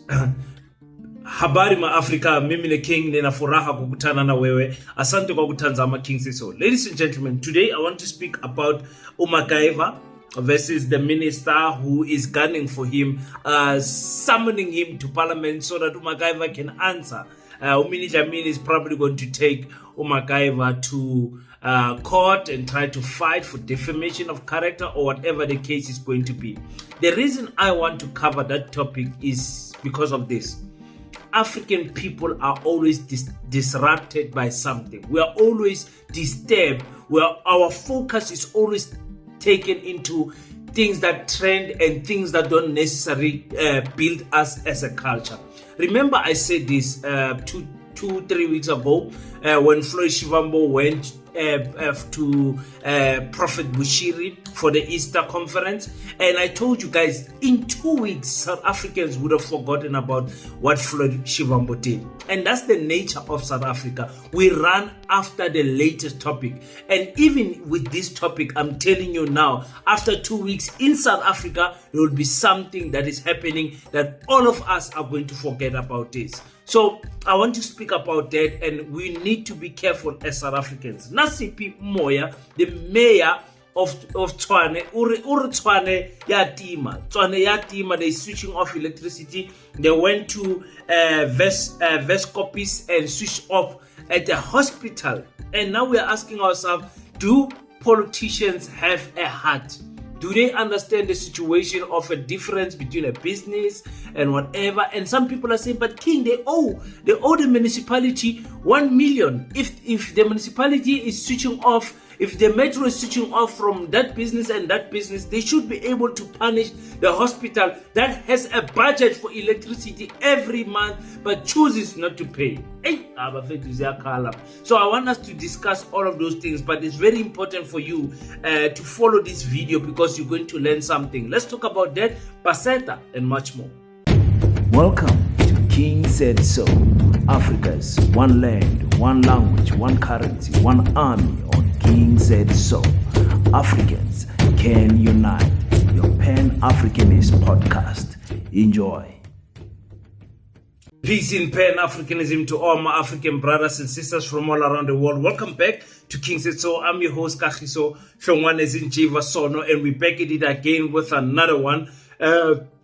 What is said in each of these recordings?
Habari ma Africa, mimi ni King, nina furaha kukutana na wewe. Asante kwa kutazama King Says So. Ladies and gentlemen, today I want to speak about uMagaiva versus the minister who is gunning for him, summoning him to parliament so that uMagaiva can answer. Umini Jamil is probably going to take uMagaiva to court and try to fight for defamation of character or whatever the case is going to be. The reason I want to cover that topic is because of this. African people are always disrupted by something. We are always disturbed. Our focus is always taken into things that trend and things that don't necessarily build us as a culture. Remember, I said this 2-3 weeks ago when Floyd Shivambu went to Prophet Bushiri for the Easter conference, and I told you guys in 2 weeks South Africans would have forgotten about what Floyd Shivambu did. And that's the nature of South Africa. We run after the latest topic, and even with this topic, I'm telling you now, after 2 weeks in South Africa, there will be something that is happening that all of us are going to forget about this. So I want to speak about that, and we need to be careful as South Africans. Nasipi Moya, the mayor of Tshwane, Tshwane Yatima, they're switching off electricity. They went to Vescopis and switched off at the hospital. And now we are asking ourselves, do politicians have a heart? Do they understand the situation of a difference between a business and whatever? And some people are saying, but King, they owe the municipality 1 million. If the municipality is switching off, if the metro is switching off from that business and that business, they should be able to punish the hospital that has a budget for electricity every month but chooses not to pay. So I want us to discuss all of those things, but it's very important for you to follow this video because you're going to learn something. Let's talk about that, Paseta, and much more. Welcome to King Said So, Africa's one land, one language, one currency, one army on King Said So. Africans can unite. Your Pan-Africanist podcast. Enjoy. Peace in Pan-Africanism to all my African brothers and sisters from all around the world. Welcome back to King Said So. I'm your host, Kagiso Shongwanezinjiva Sono, and we're back at it again with another one.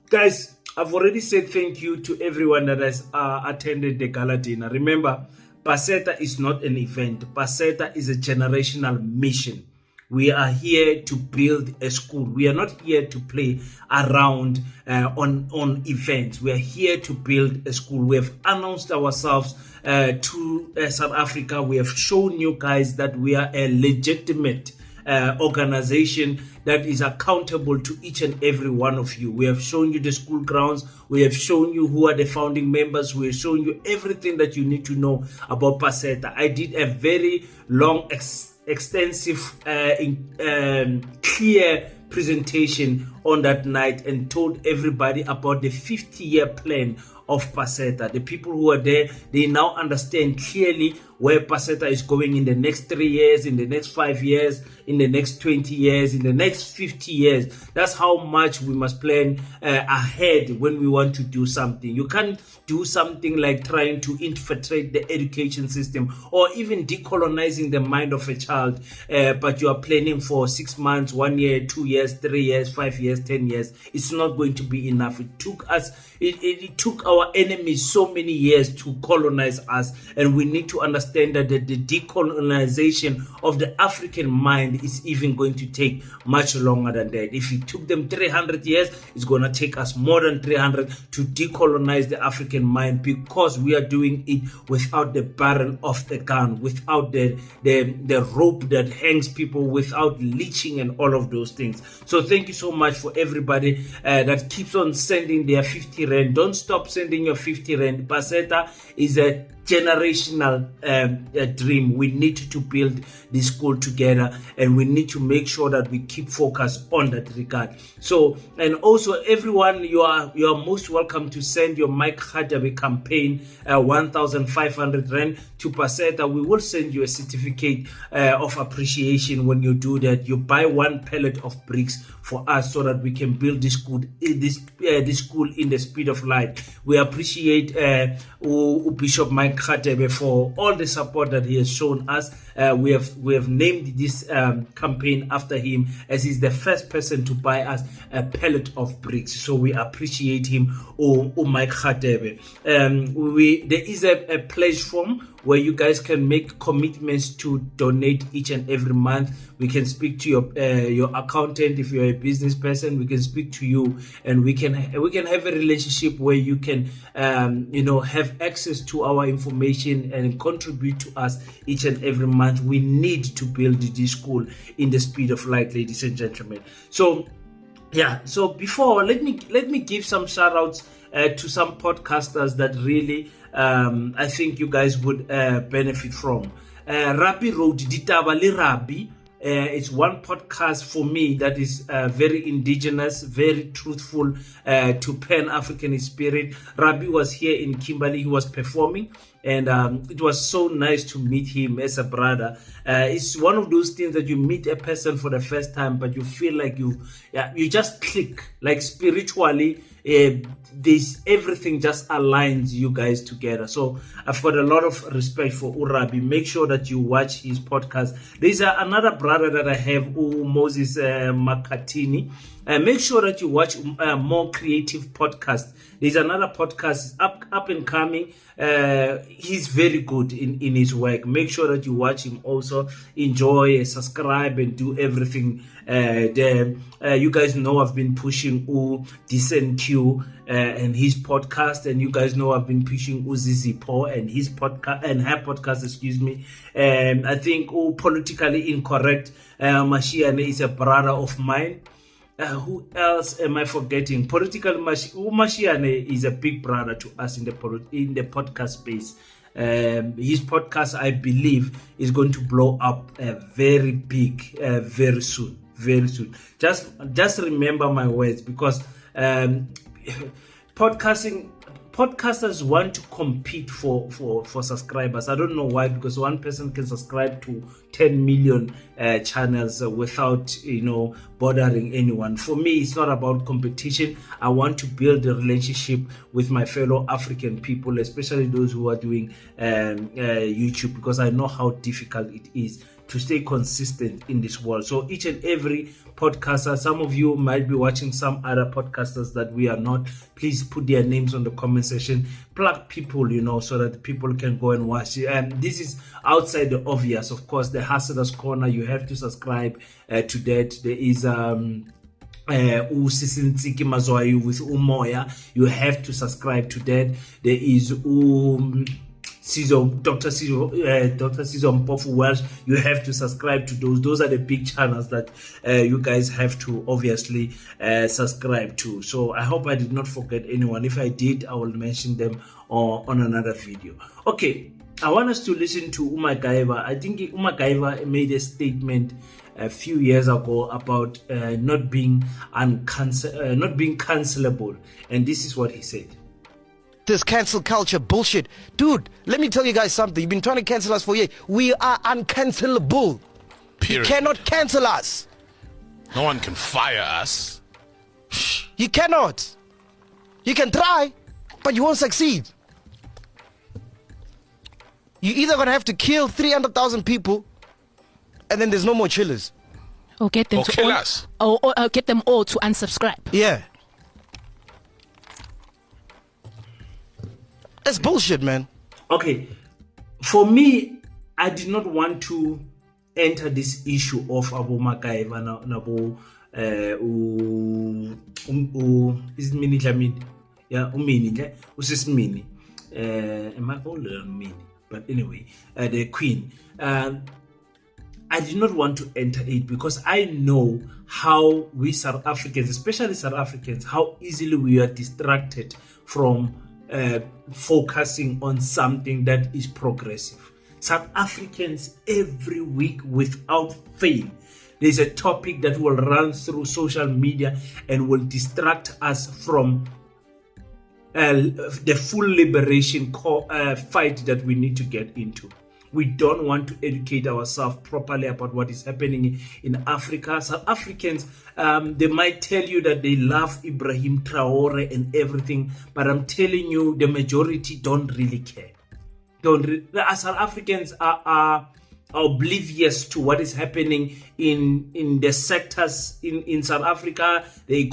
Guys, I've already said thank you to everyone that has attended the gala dinner. Remember, Paseta is not an event. Paseta is a generational mission. We are here to build a school. We are not here to play around on events. We are here to build a school. We have announced ourselves to South Africa. We have shown you guys that we are a legitimate organization that is accountable to each and every one of you. We have shown you the school grounds. We have shown you who are the founding members. We have shown you everything that you need to know about Paseta. I did a very long, extensive, clear presentation on that night and told everybody about the 50-year plan of Paseta. The people who are there, they now understand clearly where Paseta is going in the next 3 years, in the next 5 years, in the next 20 years, in the next 50 years. That's how much we must plan ahead when we want to do something. You can't do something like trying to infiltrate the education system or even decolonizing the mind of a child, but you are planning for 6 months, 1 year, 2 years, 3 years, 5 years, 10 years. It's not going to be enough. It took our enemies so many years to colonize us, and we need to understand that the decolonization of the African mind is even going to take much longer than that. If it took them 300 years, it's going to take us more than 300 to decolonize the African mind, because we are doing it without the barrel of the gun, without the rope that hangs people, without leeching and all of those things. So thank you so much for everybody that keeps on sending their 50 rand. Don't stop sending your 50 rand. Paseta is a generational dream. We need to build this school together, and we need to make sure that we keep focus on that regard. So, and also everyone, you are most welcome to send your Mike Khadabe campaign 1,500 rand to Paseta. We will send you a certificate of appreciation when you do that. You buy one pallet of bricks for us so that we can build this school in the speed of light. We appreciate Bishop Mike Khadabe for all the support that he has shown us. We have named this campaign after him, as he's the first person to buy us a pallet of bricks. So we appreciate him, Mike Khadabe. There is a pledge form where you guys can make commitments to donate each and every month. We can speak to your accountant. If you're a business person, we can speak to you, and we can have a relationship where you can have access to our information and contribute to us each and every month. We need to build this school in the speed of light, ladies and gentlemen. So before, let me give some shout outs to some podcasters that really I think you guys would benefit from. Rabbi Road Ditaba Le Rabbi. It's one podcast for me that is very indigenous, very truthful to Pan-Africanist spirit. Rabbi was here in Kimberley. He was performing, and it was so nice to meet him as a brother. It's one of those things that you meet a person for the first time, but you feel like you just click, like spiritually. This everything just aligns you guys together. So I've got a lot of respect for Urabi. Make sure that you watch his podcast. There's another brother that I have, Moses Makatini. Make sure that you watch More Creative Podcast. There's another podcast up and coming. He's very good in his work. Make sure that you watch him also. Enjoy, subscribe, and do everything there. You guys know I've been pushing Decent Q and his podcast, and you guys know I've been pushing Uzizi Paul and his podcast and her podcast. Excuse me. I think Politically Incorrect. Mashiane is a brother of mine. Who else am I forgetting? Mashiane is a big brother to us in the podcast space. His podcast, I believe, is going to blow up very big very soon. Very soon. Just remember my words, because podcasters want to compete for subscribers. I don't know why, because one person can subscribe to 10 million channels without bothering anyone. For me, it's not about competition. I want to build a relationship with my fellow African people, especially those who are doing YouTube, because I know how difficult it is to stay consistent in this world. So each and every podcaster, some of you might be watching some other podcasters that we are not. Please put their names on the comment section. Plug people, so that people can go and watch it. And this is outside the obvious. Of course, the Hustlers Corner, you have to subscribe to that. There is Usisintsiki Mazwayu with Umoya. You have to subscribe to that. There is Dr. Sizo Mpofu Welsh. You have to subscribe to those. Those are the big channels that you guys have to obviously subscribe to. So I hope I did not forget anyone. If I did, I will mention them on another video. Okay, I want us to listen to Umagaiva. I think Umagaiva made a statement a few years ago about not being cancelable, and this is what he said. This cancel culture bullshit. Dude, let me tell you guys something. You've been trying to cancel us for years. We are uncancelable. Period. You cannot cancel us. No one can fire us. You cannot. You can try, but you won't succeed. You're either going to have to kill 300,000 people, and then there's no more chillers. Or get them Or to kill all, us. Or get them all to unsubscribe. Yeah. That's bullshit, man. Okay, for me, I did not want to enter this issue of Abu Makaiva Nabo is Mini Jamid. Yeah, Umini, Usismini. Am I older than Mini? But anyway, the Queen. I did not want to enter it because I know how we South Africans, especially South Africans, how easily we are distracted from focusing on something that is progressive. South Africans, every week without fail, there's a topic that will run through social media and will distract us from the full liberation fight that we need to get into. We don't want to educate ourselves properly about what is happening in Africa. South Africans, they might tell you that they love Ibrahim Traore and everything, but I'm telling you, the majority don't really care. South Africans are oblivious to what is happening in the sectors in South Africa, the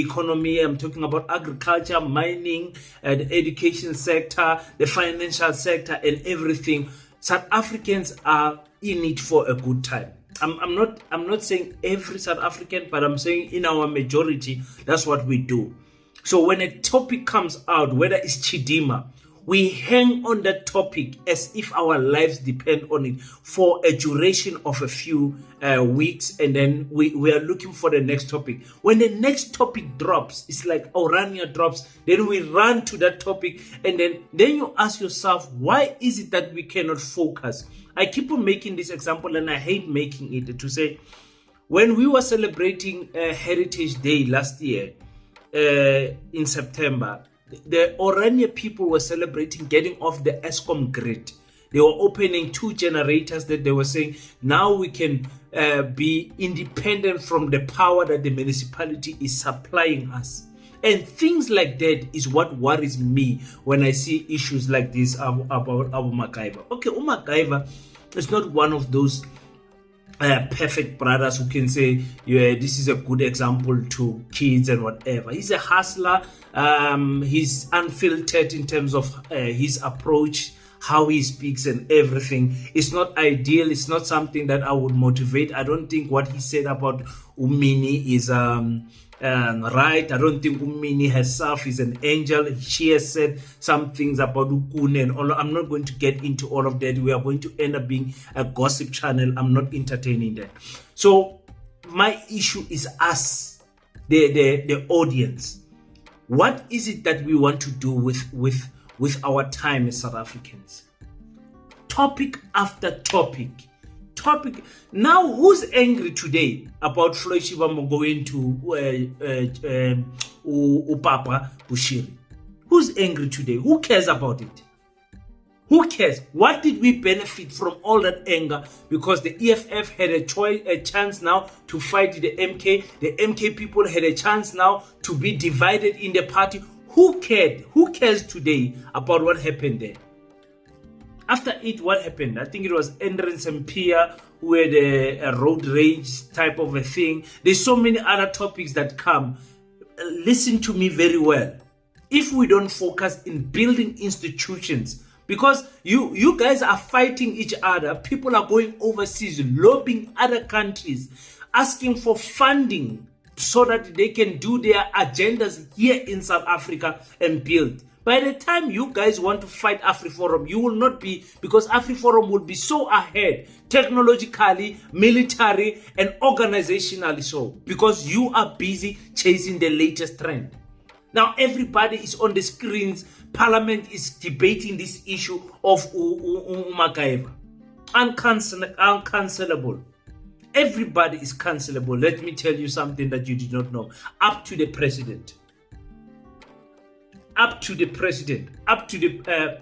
economy. I'm talking about agriculture, mining, the education sector, the financial sector, and everything. South Africans are in it for a good time. I'm not saying every South African, but I'm saying in our majority, that's what we do. So when a topic comes out, whether it's Chidima, we hang on that topic as if our lives depend on it for a duration of a few weeks, and then we are looking for the next topic. When the next topic drops, it's like Orania drops, then we run to that topic, and then you ask yourself, why is it that we cannot focus? I keep on making this example, and I hate making it, to say, when we were celebrating Heritage Day last year in September, the Orania people were celebrating getting off the Eskom grid. They were opening 2 generators that they were saying, now we can be independent from the power that the municipality is supplying us. And things like that is what worries me when I see issues like this about Abu MacGyver. Okay, MacGyver is not one of those perfect brothers who can say, yeah, this is a good example to kids and whatever. He's a hustler. He's unfiltered in terms of his approach, how he speaks and everything. It's not ideal. It's not something that I would motivate. I don't think what he said about Umini is right. I don't think Umini herself is an angel. She has said some things about Ukune and all. I'm not going to get into all of that. We are going to end up being a gossip channel. I'm not entertaining that. So my issue is us, the audience. What is it that we want to do with our time as South Africans? Topic after topic. Now, who's angry today about Floyd Shivambu going to Upapa Bushiri? Who's angry today? Who cares about it? Who cares? What did we benefit from all that anger? Because the EFF had a chance now to fight the MK. The MK people had a chance now to be divided in the party. Who cared? Who cares today about what happened there? After it, what happened? I think it was Endrance and Pia who had a road rage type of a thing. There's so many other topics that come. Listen to me very well. If we don't focus in building institutions, because you guys are fighting each other, people are going overseas, lobbying other countries, asking for funding so that they can do their agendas here in South Africa and build. By the time you guys want to fight AfriForum, you will not be, because AfriForum will be so ahead, technologically, military, and organizationally so, because you are busy chasing the latest trend. Now everybody is on the screens. Parliament is debating this issue of MacGyver. Uncancelable. Everybody is cancelable. Let me tell you something that you did not know. Up to the president. Up to the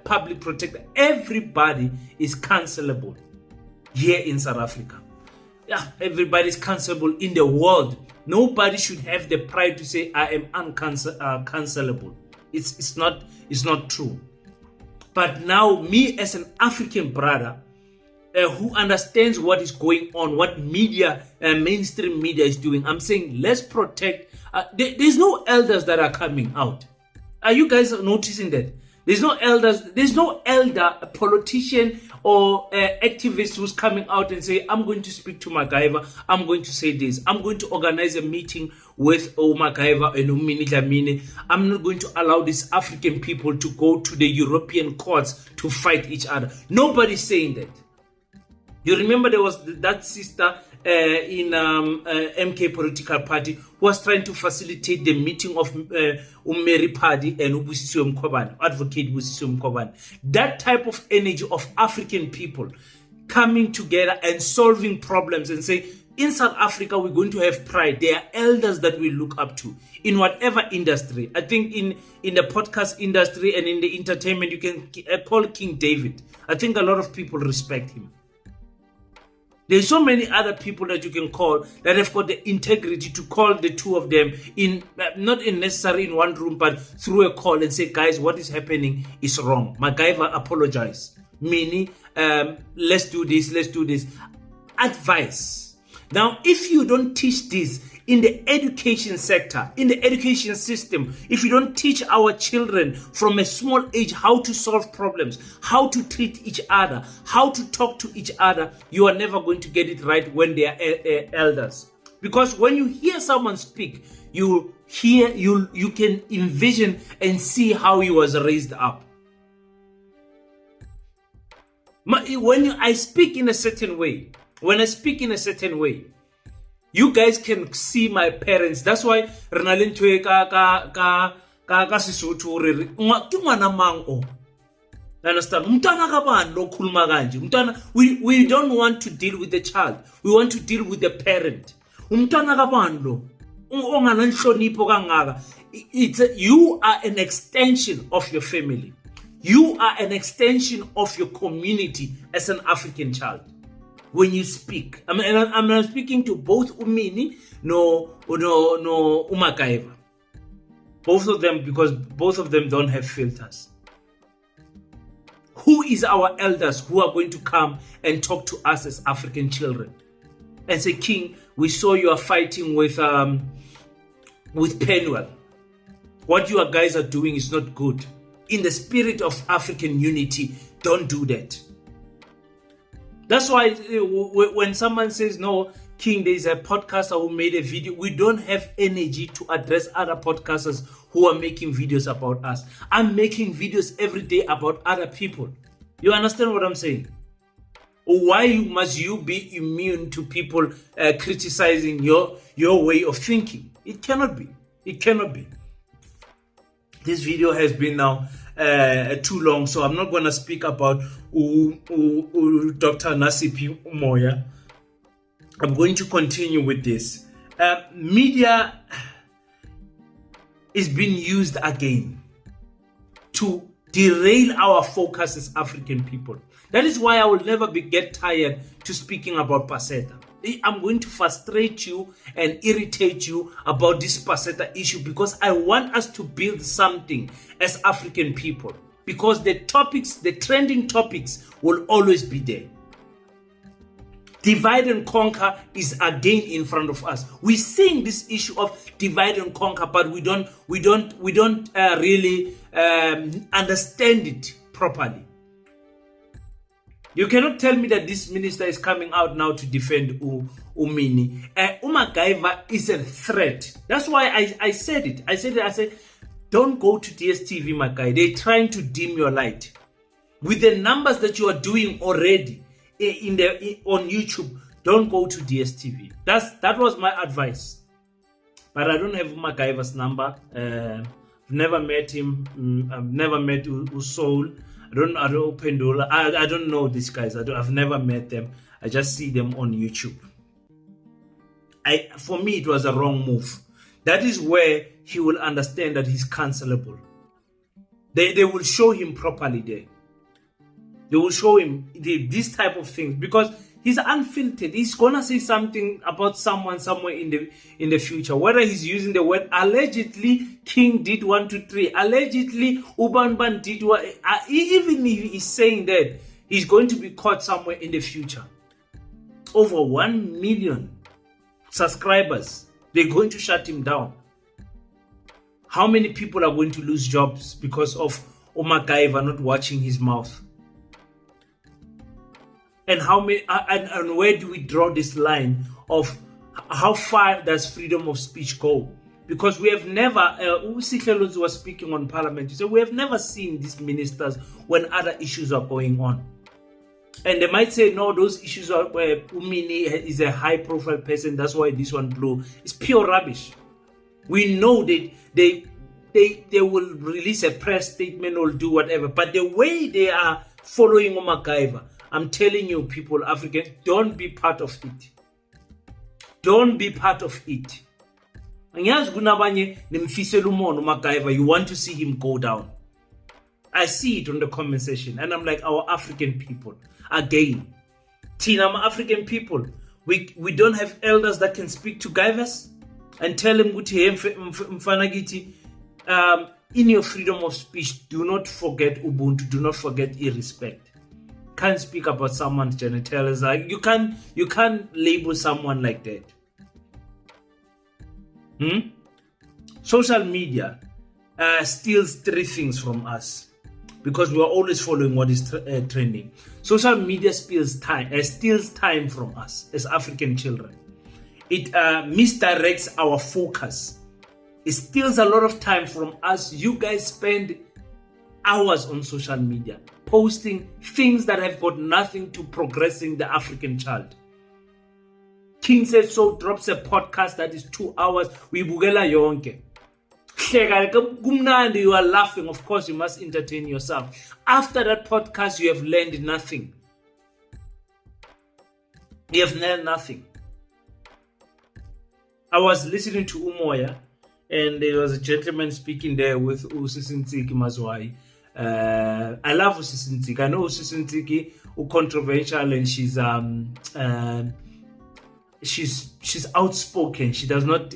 public protector. Everybody is cancelable here in South Africa. Yeah, everybody is cancelable in the world. Nobody should have the pride to say I am uncancelable. It's not true. But now, me as an African brother who understands what is going on, what media, mainstream media is doing, I'm saying let's protect. There's no elders that are coming out. Are you guys noticing that? There's no elders. There's no elder, a politician or activist who's coming out and say, I'm going to speak to MacGyver. I'm going to say this. I'm going to organize a meeting with MacGyver and Umini Dlamini. I'm not going to allow these African people to go to the European courts to fight each other. Nobody's saying that. You remember there was that sister MK political party who was trying to facilitate the meeting of Mary Party and Ubusiswe Mkhwebane, Advocate Ubusiswe Mkhwebane. That type of energy of African people coming together and solving problems and say, in South Africa, we're going to have pride. There are elders that we look up to in whatever industry. I think in the podcast industry and in the entertainment, you can call King David. I think a lot of people respect him. There's so many other people that you can call that have got the integrity to call the two of them in, not in necessarily in one room, but through a call and say, guys, what is happening is wrong. MacGyver apologize. Meaning, let's do this. Advice. Now, if you don't teach this in the education sector, in the education system, if you don't teach our children from a small age how to solve problems, how to treat each other, how to talk to each other, you are never going to get it right when they are elders. Because when you hear someone speak, you can envision and see how he was raised up. When I speak in a certain way, you guys can see my parents. That's why Renalintwe ka Sesotho re ke ngwana mang o. Understand? Mntwana ka bani lo khuluma kanje. Mntwana, we don't want to deal with the child. We want to deal with the parent. Umntwana ka bani lo. Ongana nhlonipho kangaka. You are an extension of your family. You are an extension of your community as an African child. When you speak, I'm not speaking to both Umini no Umakaiva. Both of them, because both of them don't have filters. Who is our elders who are going to come and talk to us as African children and say, King, we saw you are fighting with Penuel. What you guys are doing is not good. In the spirit of African unity, don't do that. That's why when someone says, no, King, there's a podcaster who made a video, we don't have energy to address other podcasters who are making videos about us. I'm making videos every day about other people. You understand what I'm saying? Why must you be immune to people criticizing your way of thinking? It cannot be. It cannot be. This video has been now too long, so I'm not going to speak about Dr. Nasipi Umoya. I'm going to continue with this. Media is being used again to derail our focus as African people. That is why I will never get tired to speaking about Paseta. I'm going to frustrate you and irritate you about this Paseta issue because I want us to build something as African people. Because the topics, the trending topics will always be there. Divide and conquer is again in front of us. We're seeing this issue of divide and conquer, but we don't really understand it properly. You cannot tell me that this minister is coming out now to defend Umini. Umagaiva is a threat. That's why I said it. I said, don't go to DSTV, my guy. They're trying to dim your light. With the numbers that you are doing already on YouTube, don't go to DSTV. That was my advice. But I don't have MacGyver's number. I've never met him. I've never met Usoul. I don't Pendula. I don't know these guys. I've never met them. I just see them on YouTube. For me, it was a wrong move. That is where he will understand that he's cancelable. They will show him properly there. They will show him this type of things because he's unfiltered. He's gonna say something about someone somewhere in the future. Whether he's using the word allegedly, King did 1, 2, 3. Allegedly, Ubanban did what. Even if he's saying that, he's going to be caught somewhere in the future. Over 1 million subscribers. They're going to shut him down. How many people are going to lose jobs because of MacGyver not watching his mouth? And how many? And where do we draw this line of how far does freedom of speech go? Because we have never. Usihlelo was speaking on Parliament. He said we have never seen these ministers when other issues are going on. And they might say, no, those issues are where Umini is a high-profile person. That's why this one blew. It's pure rubbish. We know that they will release a press statement or do whatever. But the way they are following uMacGyver, I'm telling you, people, Africans, don't be part of it. Don't be part of it. You want to see him go down. I see it on the comment section, and I'm like, our African people, again, I'm African people, we don't have elders that can speak to Guyvers and tell him, in your freedom of speech, do not forget Ubuntu, do not forget irrespect. Can't speak about someone's genitals. Like you can't label someone like that. Social media steals three things from us because we are always following what is trending. Social media steals time from us as African children. It misdirects our focus. It steals a lot of time from us. You guys spend hours on social media posting things that have got nothing to progressing the African child. King Said So drops a podcast that is 2 hours. We bugela yonke. You are laughing. Of course, you must entertain yourself. After that podcast, you have learned nothing. You have learned nothing. I was listening to Umoya, and there was a gentleman speaking there with Usisintiki Mazwai. I love Usisintiki. I know Usisintiki is controversial, and she's outspoken. She does not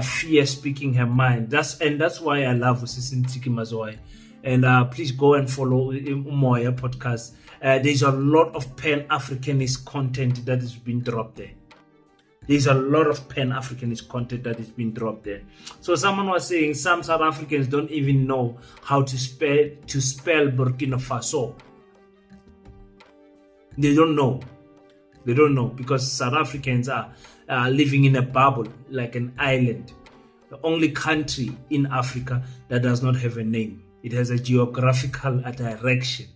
fear speaking her mind. That's why I love Usisintiki Mazwai. And please go and follow Umoya podcast. There's a lot of Pan-Africanist content that is being dropped there. There's a lot of Pan-Africanist content that is being dropped there. So someone was saying some South Africans don't even know how to spell Burkina Faso. They don't know. They don't know because South Africans are living in a bubble, like an island. The only country in Africa that does not have a name. It has a geographical direction.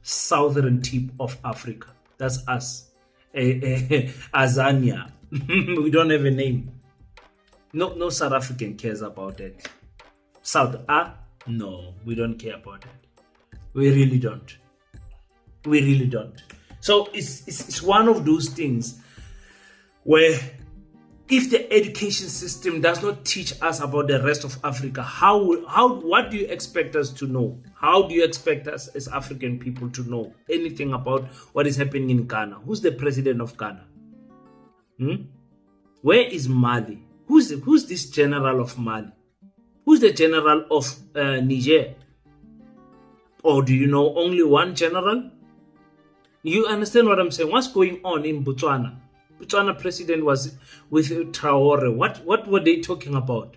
Southern tip of Africa. That's us. Azania. We don't have a name. No South African cares about it. No, we don't care about it. We really don't. We really don't. So it's one of those things where if the education system does not teach us about the rest of Africa, what do you expect us to know? How do you expect us as African people to know anything about what is happening in Ghana? Who's the president of Ghana? Where is Mali? Who's this general of Mali? Who's the general of Niger? Or do you know only one general? You understand what I'm saying? What's going on in Botswana? Botswana president was with Traore. What were they talking about?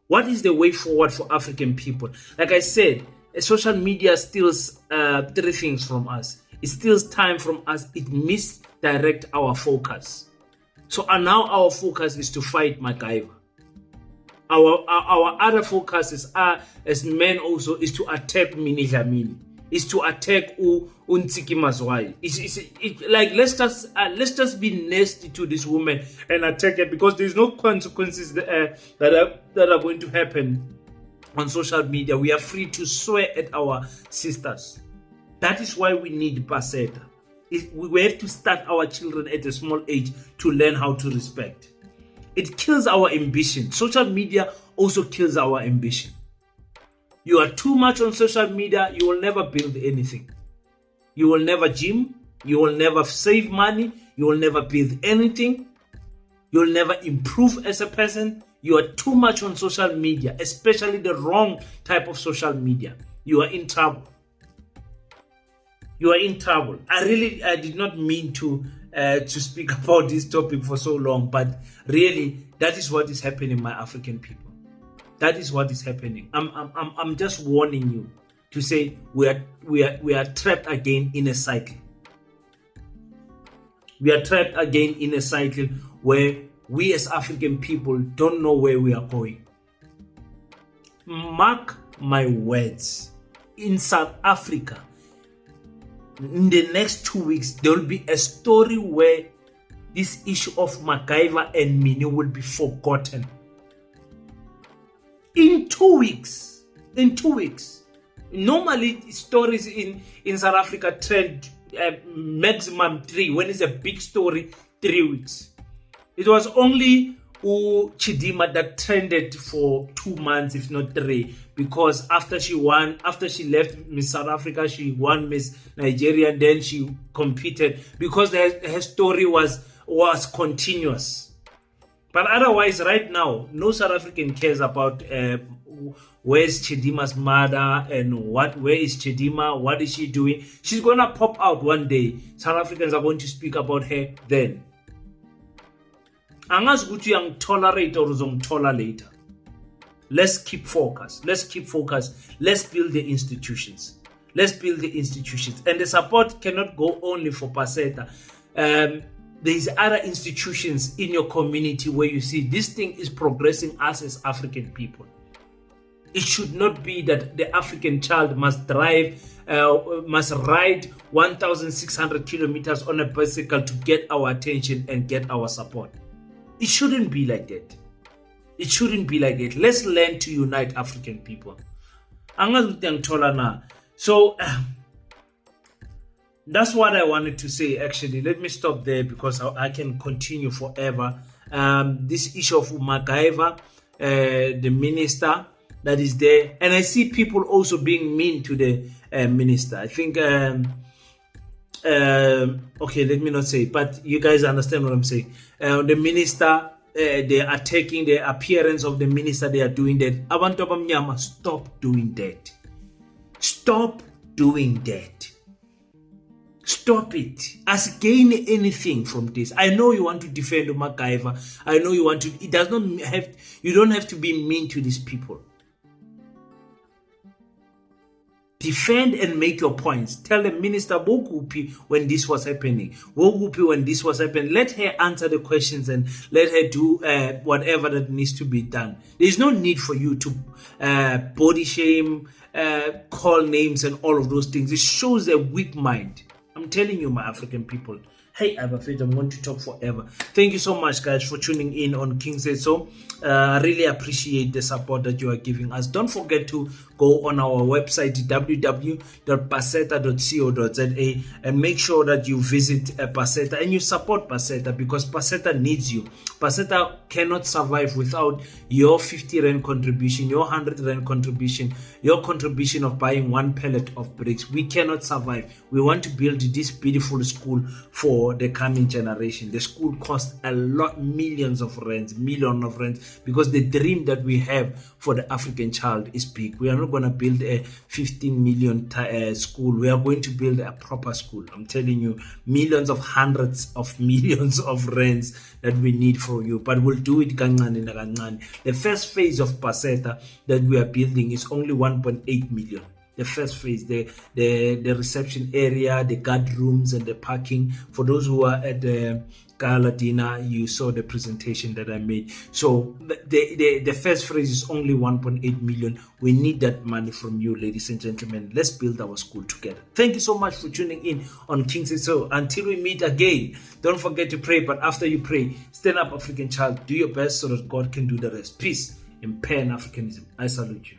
What is the way forward for African people? Like I said, social media steals 3 things from us. It steals time from us. It misdirects our focus. So now our focus is to fight MacGyver. Our other focuses are, as men also, is to attack Minnie Dlamini. Is to attack Untiki Mazwai. Like let's just be nasty to this woman and attack her because there's no consequences that are going to happen on social media. We are free to swear at our sisters. That is why we need Paseta. We have to start our children at a small age to learn how to respect. It kills our ambition. Social media also kills our ambition. You are too much on social media, you will never build anything. You will never gym, you will never save money, you will never build anything. You will never improve as a person. You are too much on social media, especially the wrong type of social media. You are in trouble. You are in trouble. I did not mean to speak about this topic for so long, but really, that is what is happening, my African people. That is what is happening. I'm just warning you to say we are trapped again in a cycle. We are trapped again in a cycle where we as African people don't know where we are going. Mark my words. In South Africa, in the next 2 weeks, there will be a story where this issue of MacGyver and Minnie will be forgotten. In 2 weeks. In 2 weeks. Normally, stories in South Africa trend maximum 3. When it's a big story, 3 weeks. It was only Chidima that trended for 2 months, if not 3, because after she left Miss South Africa, she won Miss Nigeria, and then she competed because her story was continuous. But otherwise, right now, no South African cares about where's Chidima's mother and where is Chidima, what is she doing. She's gonna pop out one day. South Africans are going to speak about her then. Angazi ukuthi uyangitolerate or uzongithola later. Let's keep focus. Let's build the institutions. And the support cannot go only for Paseta. There's other institutions in your community where you see this thing is progressing us as African people. It should not be that the African child must ride 1,600 kilometers on a bicycle to get our attention and get our support. It shouldn't be like that. Let's learn to unite African people. So that's what I wanted to say, actually. Let me stop there because I can continue forever. This issue of MacGyver, the minister that is there. And I see people also being mean to the minister. I think, okay, let me not say, but you guys understand what I'm saying. The minister, they are taking the appearance of the minister, they are doing that. Abantu abamnyama, stop doing that. Stop it. As gain anything from this. I know you want to defend MacGyver. I know you want to. It does not have. You don't have to be mean to these people. Defend and make your points. Tell the minister Bogupi when this was happening. Let her answer the questions and let her do whatever that needs to be done. There's no need for you to body shame, call names and all of those things. It shows a weak mind. I'm telling you, my African people. Hey, I'm afraid I'm going to talk forever. Thank you so much, guys, for tuning in on King Said So. I really appreciate the support that you are giving us. Don't forget to go on our website, www.paseta.co.za, and make sure that you visit Paseta and you support Paseta, because Paseta needs you. Paseta cannot survive without your 50 Rand contribution, your 100 Rand contribution, your contribution of buying 1 pellet of bricks. We cannot survive. We want to build this beautiful school for the coming generation. The school costs a lot, millions of rands, because the dream that we have for the African child is big. We are not going to build a 15 million school. We are going to build a proper school. I'm telling you, hundreds of millions of rands that we need for you, but we'll do it kancane na kancane. The first phase of Paseta that we are building is only 1.8 million. The first phase, the reception area, the guard rooms, and the parking. For those who are at the gala dinner, you saw the presentation that I made. So the first phase is only 1.8 million. We need that money from you, ladies and gentlemen. Let's build our school together. Thank you so much for tuning in on King Said So. Until we meet again, don't forget to pray. But after you pray, stand up, African child. Do your best so that God can do the rest. Peace in Pan-Africanism. I salute you.